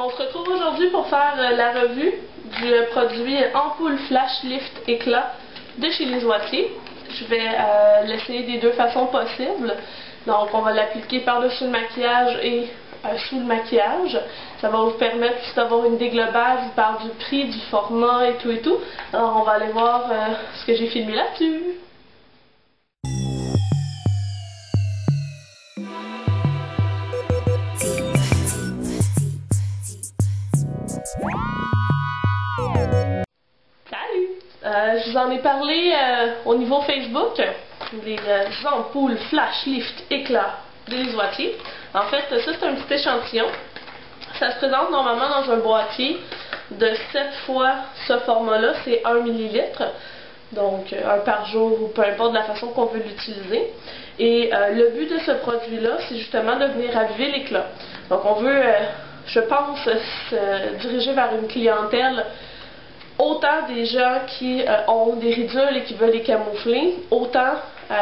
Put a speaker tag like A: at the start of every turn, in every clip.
A: On se retrouve aujourd'hui pour faire la revue du produit Ampoule Flash Lift Éclat de chez Les Oitiers. Je vais l'essayer des deux façons possibles. Donc on va l'appliquer par-dessus le maquillage et sous le maquillage. Ça va vous permettre d'avoir une idée globale. Je vous parle du prix, du format et tout et tout. Alors on va aller voir ce que j'ai filmé là-dessus. Je vous en ai parlé au niveau Facebook, les ampoules Flash Lift Éclat des Oitiers. En fait, ça c'est un petit échantillon. Ça se présente normalement dans un boîtier de 7 fois ce format-là, c'est 1 ml. Donc, un par jour ou peu importe la façon qu'on veut l'utiliser. Et le but de ce produit-là, c'est justement de venir raviver l'éclat. Donc, on veut, je pense, se diriger vers une clientèle autant des gens qui ont des ridules et qui veulent les camoufler, autant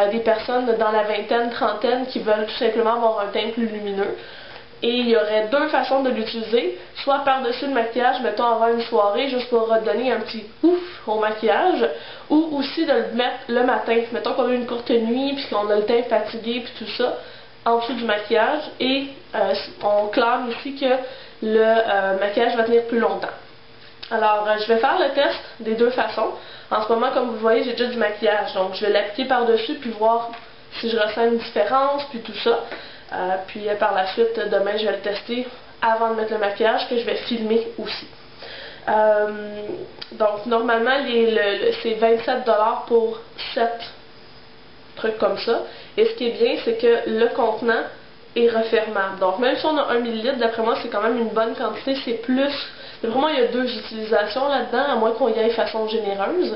A: des personnes dans la vingtaine, trentaine qui veulent tout simplement avoir un teint plus lumineux. Et il y aurait deux façons de l'utiliser, soit par-dessus le maquillage, mettons avant une soirée, juste pour redonner un petit ouf au maquillage, ou aussi de le mettre le matin. Mettons qu'on a une courte nuit, puis qu'on a le teint fatigué, puis tout ça, en dessous du maquillage, et on clame ici que le maquillage va tenir plus longtemps. Alors, je vais faire le test des deux façons. En ce moment, comme vous voyez, j'ai déjà du maquillage. Donc, je vais l'appliquer par-dessus puis voir si je ressens une différence, puis tout ça. Puis par la suite, demain, je vais le tester avant de mettre le maquillage, que je vais filmer aussi. Donc, normalement, c'est 27 $ pour 7 trucs comme ça. Et ce qui est bien, c'est que le contenant est refermable. Donc, même si on a 1 ml, d'après moi, c'est quand même une bonne quantité. C'est plus... Vraiment, il y a deux utilisations là-dedans, à moins qu'on y aille de façon généreuse.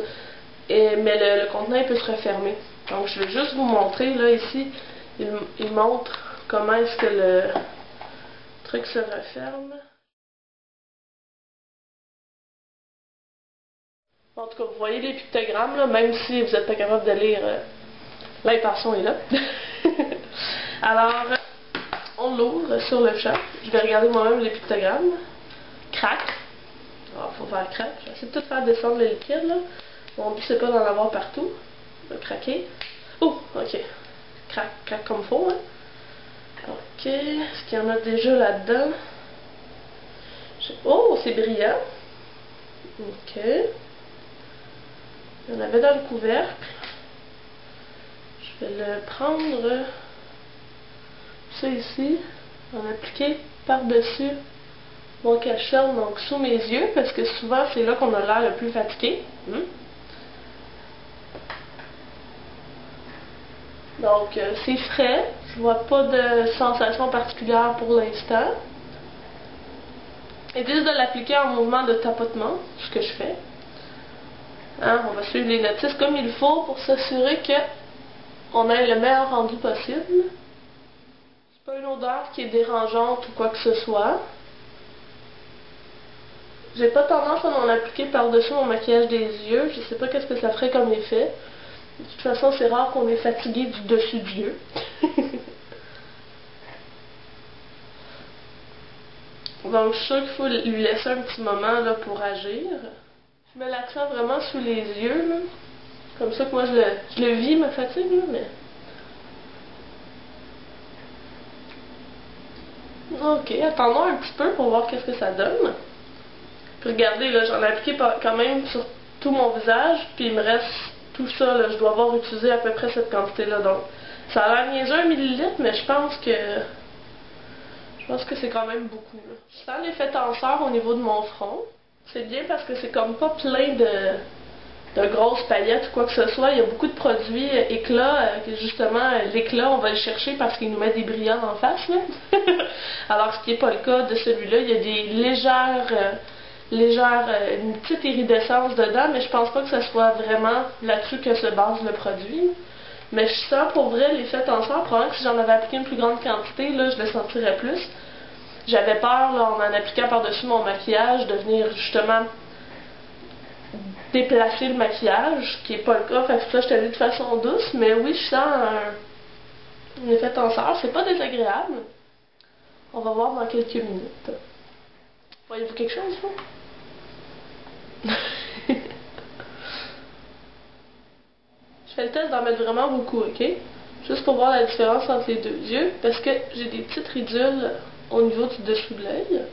A: Mais le contenant, il peut se refermer. Donc, je vais juste vous montrer, là, ici, il montre comment est-ce que le truc se referme. En tout cas, vous voyez les pictogrammes, là, même si vous n'êtes pas capable de lire, l'intention est là. Alors, on l'ouvre sur le chat. Je vais regarder moi-même les pictogrammes. Crac. Alors, il faut faire crac. Je vais essayer de tout faire descendre le liquide, là. Mon but, c'est pas d'en avoir partout. De craquer. Oh, ok. Crac, crac comme il faut, hein. Ok. Est-ce qu'il y en a déjà là-dedans? Oh, c'est brillant. Ok. Il y en avait dans le couvercle. Je vais le prendre. Ça ici. En appliquer par-dessus mon cache-cerne, donc sous mes yeux, parce que souvent c'est là qu'on a l'air le plus fatigué. Donc c'est frais, je vois pas de sensation particulière pour l'instant. Ils disent de l'appliquer en mouvement de tapotement, ce que je fais. Hein, on va suivre les notices comme il faut pour s'assurer qu'on ait le meilleur rendu possible. C'est pas une odeur qui est dérangeante ou quoi que ce soit. J'ai pas tendance à m'en appliquer par-dessus mon maquillage des yeux. Je sais pas qu'est-ce que ça ferait comme effet. De toute façon, c'est rare qu'on est fatigué du dessus du yeux. Donc, je suis sûre qu'il faut lui laisser un petit moment là, pour agir. Je mets l'accent vraiment sous les yeux. Là. Comme ça que moi, je le vis, ma fatigue. Là, mais... Ok, attendons un petit peu pour voir qu'est-ce que ça donne. Regardez, là, j'en ai appliqué quand même sur tout mon visage, puis il me reste tout ça, là, je dois avoir utilisé à peu près cette quantité-là, donc ça a l'air niaiseux 1 ml, mais je pense que c'est quand même beaucoup, là. Je sens l'effet tenseur au niveau de mon front. C'est bien parce que c'est comme pas plein de grosses paillettes ou quoi que ce soit. Il y a beaucoup de produits éclats, justement, l'éclat, on va le chercher parce qu'il nous met des brillants en face, là. Alors, ce qui n'est pas le cas de celui-là, il y a des une petite iridescence dedans, mais je pense pas que ce soit vraiment là-dessus que se base le produit. Mais je sens pour vrai l'effet tenseur. Probablement que si j'en avais appliqué une plus grande quantité, là, je le sentirais plus. J'avais peur, là, en appliquant par-dessus mon maquillage, de venir justement déplacer le maquillage, ce qui n'est pas le cas. Fait que ça, je te dis de façon douce, mais oui, je sens un effet tenseur. C'est pas désagréable. On va voir dans quelques minutes. Voyez-vous quelque chose, vous? Je fais le test d'en mettre vraiment beaucoup, ok? Juste pour voir la différence entre les deux yeux, parce que j'ai des petites ridules au niveau du dessous de l'œil.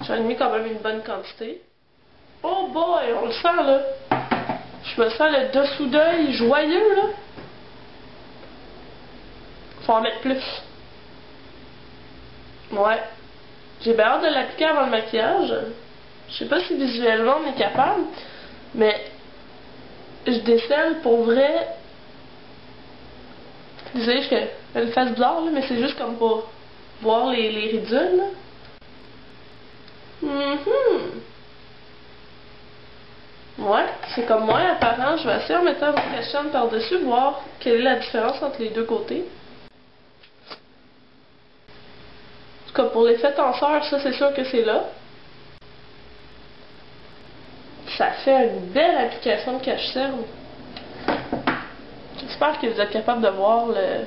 A: J'en ai mis quand même une bonne quantité. Oh boy, on le sent là! Je me sens le dessous d'œil joyeux là! Faut en mettre plus. Ouais. J'ai bien hâte de l'appliquer avant le maquillage. Je sais pas si visuellement on est capable, mais je décèle pour vrai. Désolée, je fais une face bizarre, là, mais c'est juste comme pour voir les ridules. Là. Ouais, c'est comme moins apparent. Je vais essayer en mettant votre cachette par-dessus, voir quelle est la différence entre les deux côtés. En tout cas, pour l'effet tenseur, ça c'est sûr que c'est là. Ça fait une belle application de cache-cerne. J'espère que vous êtes capable de voir le...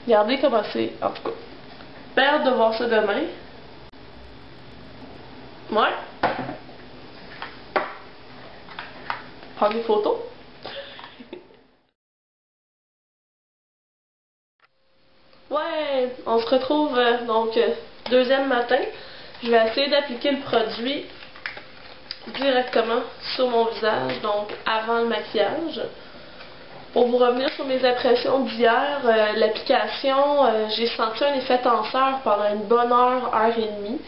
A: Regardez comment c'est. En tout cas, j'ai hâte de voir ça demain. Ouais. Prendre des photos. Ouais, on se retrouve donc deuxième matin. Je vais essayer d'appliquer le produit directement sur mon visage, donc avant le maquillage. Pour vous revenir sur mes impressions d'hier, l'application, j'ai senti un effet tenseur pendant une bonne heure et demie.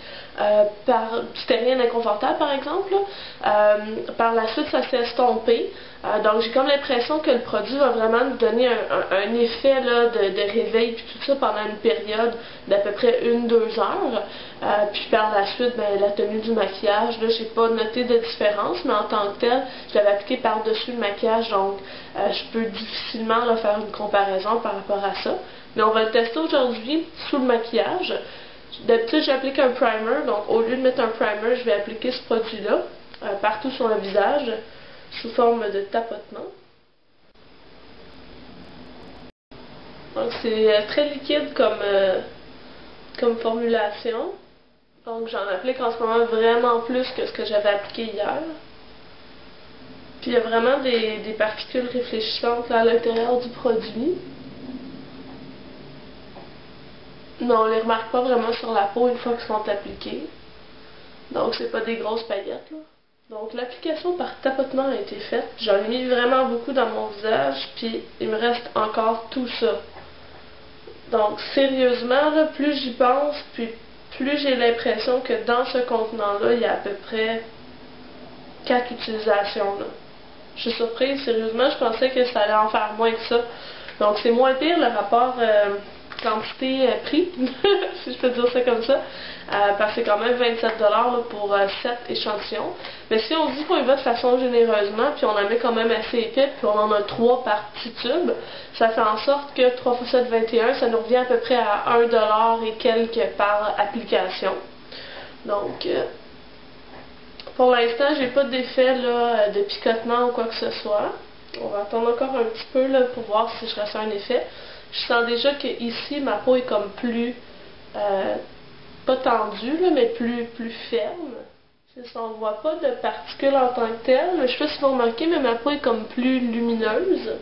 A: C'était rien d'inconfortable par exemple. Par la suite, ça s'est estompé. Donc j'ai comme l'impression que le produit va vraiment nous donner un effet là, de réveil puis tout ça pendant une période d'à peu près 1-2 heures. Puis par la suite, ben, la tenue du maquillage, là j'ai pas noté de différence, mais en tant que tel, je l'avais appliqué par-dessus le maquillage, donc je peux difficilement là, faire une comparaison par rapport à ça. Mais on va le tester aujourd'hui sous le maquillage. D'habitude, j'applique un primer, donc au lieu de mettre un primer, je vais appliquer ce produit-là partout sur le visage, sous forme de tapotement. Donc c'est très liquide comme formulation. Donc j'en applique en ce moment vraiment plus que ce que j'avais appliqué hier. Puis il y a vraiment des particules réfléchissantes là, à l'intérieur du produit. Mais on les remarque pas vraiment sur la peau une fois qu'ils sont appliqués. Donc c'est pas des grosses paillettes là. Donc l'application par tapotement a été faite. J'en ai mis vraiment beaucoup dans mon visage, puis il me reste encore tout ça. Donc sérieusement, là, plus j'y pense, puis plus j'ai l'impression que dans ce contenant-là, il y a à peu près 4 utilisations. Là. Je suis surprise, sérieusement, je pensais que ça allait en faire moins que ça. Donc c'est moins pire le rapport quantité-prix, si je peux dire ça comme ça, parce que c'est quand même 27$ là, pour 7 échantillons. Mais si on dit qu'on y va de façon généreusement, puis on en met quand même assez épais, puis on en a 3 par petit tube, ça fait en sorte que 3 x 7, 21, ça nous revient à peu près à 1$ et quelques par application. Donc, pour l'instant, j'ai pas d'effet là, de picotement ou quoi que ce soit. On va attendre encore un petit peu là, pour voir si je ressens un effet. Je sens déjà que ici ma peau est comme plus, pas tendue, là, mais plus ferme. On ne voit pas de particules en tant que telles, mais je sais pas si vous remarquez, mais ma peau est comme plus lumineuse.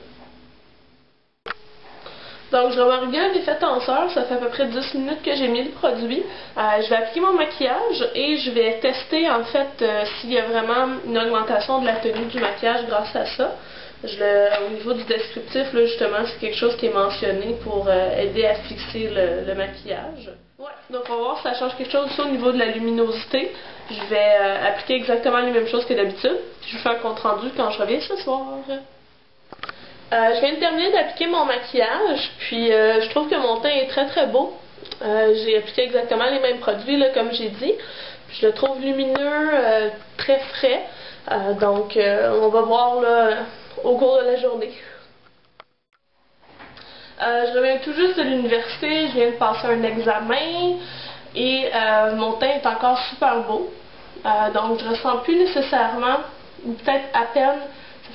A: Donc je remarque bien l'effet tenseur, ça fait à peu près 10 minutes que j'ai mis le produit. Je vais appliquer mon maquillage et je vais tester en fait s'il y a vraiment une augmentation de la tenue du maquillage grâce à ça. Au niveau du descriptif, là, justement, c'est quelque chose qui est mentionné pour aider à fixer le maquillage. Ouais, donc on va voir si ça change quelque chose aussi au niveau de la luminosité. Je vais appliquer exactement les mêmes choses que d'habitude. Je vous fais un compte rendu quand je reviens ce soir. Je viens de terminer d'appliquer mon maquillage, puis je trouve que mon teint est très très beau. J'ai appliqué exactement les mêmes produits, là, comme j'ai dit. Puis je le trouve lumineux, très frais. Donc on va voir là, au cours de la journée. Je reviens tout juste de l'université, je viens de passer un examen et mon teint est encore super beau. Donc je ressens plus nécessairement, ou peut-être à peine,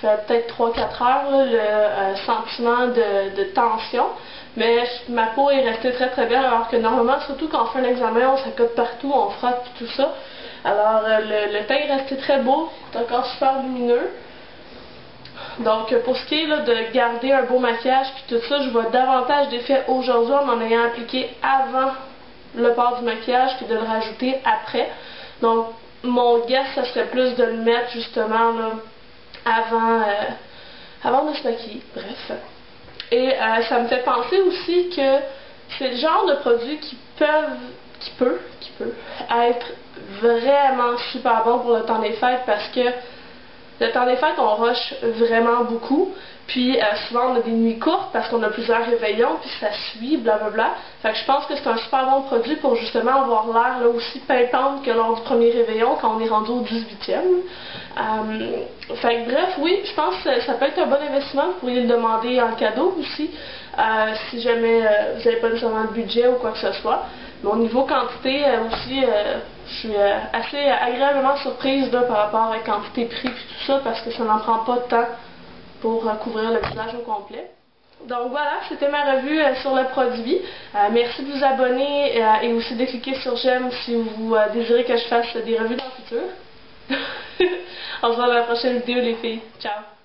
A: ça fait peut-être 3-4 heures, là, le sentiment de tension. mais ma peau est restée très très belle, alors que normalement, surtout quand on fait un examen, on s'accote partout, on frotte tout ça. Alors le teint est resté très beau, c'est encore super lumineux. Donc pour ce qui est là, de garder un beau maquillage puis tout ça, je vois davantage d'effets aujourd'hui en en ayant appliqué avant le port du maquillage que de le rajouter après. Donc mon guess, ça serait plus de le mettre justement là, avant de se maquiller, bref. Et ça me fait penser aussi que c'est le genre de produit qui peut être vraiment super bon pour le temps des fêtes, parce que le temps des fêtes, on rush vraiment beaucoup. Puis souvent on a des nuits courtes parce qu'on a plusieurs réveillons, puis ça suit, blablabla. Fait que je pense que c'est un super bon produit pour justement avoir l'air là aussi pimpante que lors du premier réveillon quand on est rendu au 18e. Fait que bref, oui, je pense que ça peut être un bon investissement. Vous pourriez le demander en cadeau aussi, si jamais vous n'avez pas nécessairement le budget ou quoi que ce soit. Mais au niveau quantité aussi, je suis assez agréablement surprise là, par rapport à quantité-prix et tout ça, parce que ça n'en prend pas de temps pour couvrir le visage au complet. Donc voilà, c'était ma revue sur le produit. Merci de vous abonner et aussi de cliquer sur j'aime si vous désirez que je fasse des revues dans le futur. On se voit dans la prochaine vidéo les filles. Ciao!